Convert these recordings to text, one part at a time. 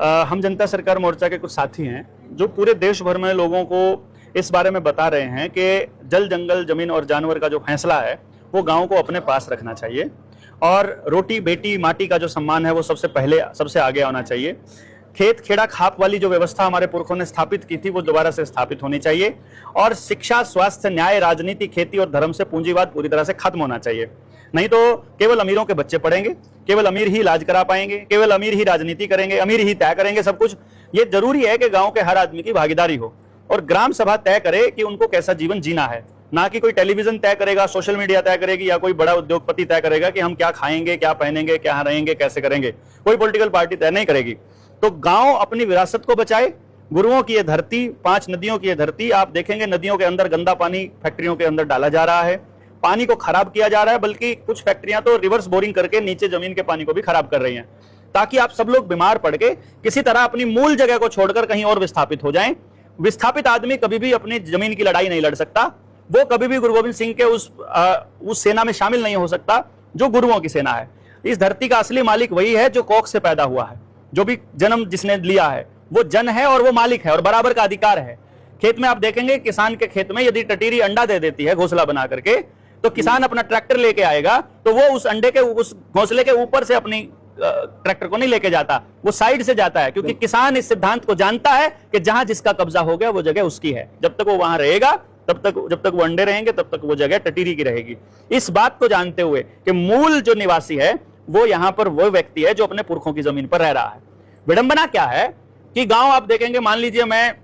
हम जनता सरकार मोर्चा के कुछ साथी हैं जो पूरे देश भर में लोगों को इस बारे में बता रहे हैं कि जल, जंगल, जमीन और जानवर का जो फैसला है वो गांव को अपने पास रखना चाहिए और रोटी, बेटी, माटी का जो सम्मान है वो सबसे पहले, सबसे आगे आना चाहिए। खेत, खेड़ा, खाप वाली जो व्यवस्था हमारे पुरखों ने स्थापित की थी वो दोबारा से स्थापित होनी चाहिए और शिक्षा, स्वास्थ्य, न्याय, राजनीति, खेती और धर्म से पूंजीवाद पूरी तरह से खत्म होना चाहिए। नहीं तो केवल अमीरों के बच्चे पढ़ेंगे, केवल अमीर ही इलाज करा पाएंगे, केवल अमीर ही राजनीति करेंगे, अमीर ही तय करेंगे सब कुछ। ये जरूरी है कि गांव के हर आदमी की भागीदारी हो और ग्राम सभा तय करे कि उनको कैसा जीवन जीना है, ना कि कोई टेलीविजन तय करेगा, सोशल मीडिया तय करेगी या कोई बड़ा उद्योगपति तय करेगा कि हम क्या खाएंगे, क्या पहनेंगे, क्या रहेंगे, कैसे करेंगे। कोई पॉलिटिकल पार्टी तय नहीं करेगी। तो गांव अपनी विरासत को बचाए। गुरुओं की ये धरती, 5 नदियों की ये धरती, आप देखेंगे नदियों के अंदर गंदा पानी फैक्ट्रियों के अंदर डाला जा रहा है, पानी को खराब किया जा रहा है, बल्कि कुछ फैक्ट्रियां तो रिवर्स बोरिंग करके नीचे जमीन के पानी को भी खराब कर रही हैं, ताकि आप सब लोग बीमार पड़ के किसी तरह अपनी मूल जगह को छोड़कर कहीं और विस्थापित हो जाएं। विस्थापित आदमी कभी भी अपनी जमीन की लड़ाई नहीं लड़ सकता, वो कभी भी गुरु गोविंद सिंह के उस सेना में शामिल नहीं हो सकता जो गुरुओं की सेना है। इस धरती का असली मालिक वही है जो कोख से पैदा हुआ है, जो भी जन्म जिसने लिया है वो जन है और वो मालिक है और बराबर का अधिकार है। खेत में आप देखेंगे किसान के खेत में यदि टटीरी अंडा दे देती है घोंसला बना करके, तो किसान अपना ट्रैक्टर लेके आएगा तो वो उस अंडे के, उस घोंसले के ऊपर से अपनी ट्रैक्टर को नहीं लेके जाता, वो साइड से जाता है, क्योंकि किसान इस सिद्धांत को जानता है कि जहां जिसका कब्जा हो गया वो जगह उसकी है। जब तक वो वहां रहेगा, तब तक, जब तक वो अंडे रहेंगे तब तक वो जगह टटीरी की रहेगी। इस बात को जानते हुए कि मूल जो निवासी है वो यहां पर वो व्यक्ति है जो अपने पुरखों की जमीन पर रह रहा है। विडंबना क्या है कि गांव आप देखेंगे, मान लीजिए मैं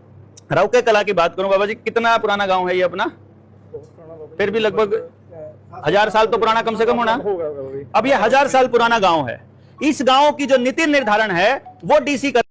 रौके कला की बात करूं, बाबा जी कितना पुराना गांव है ये अपना? फिर भी लगभग 1000 साल तो पुराना कम से कम होना। अब ये 1000 साल पुराना गांव है। इस गांव की जो नीति निर्धारण है वो डीसी कर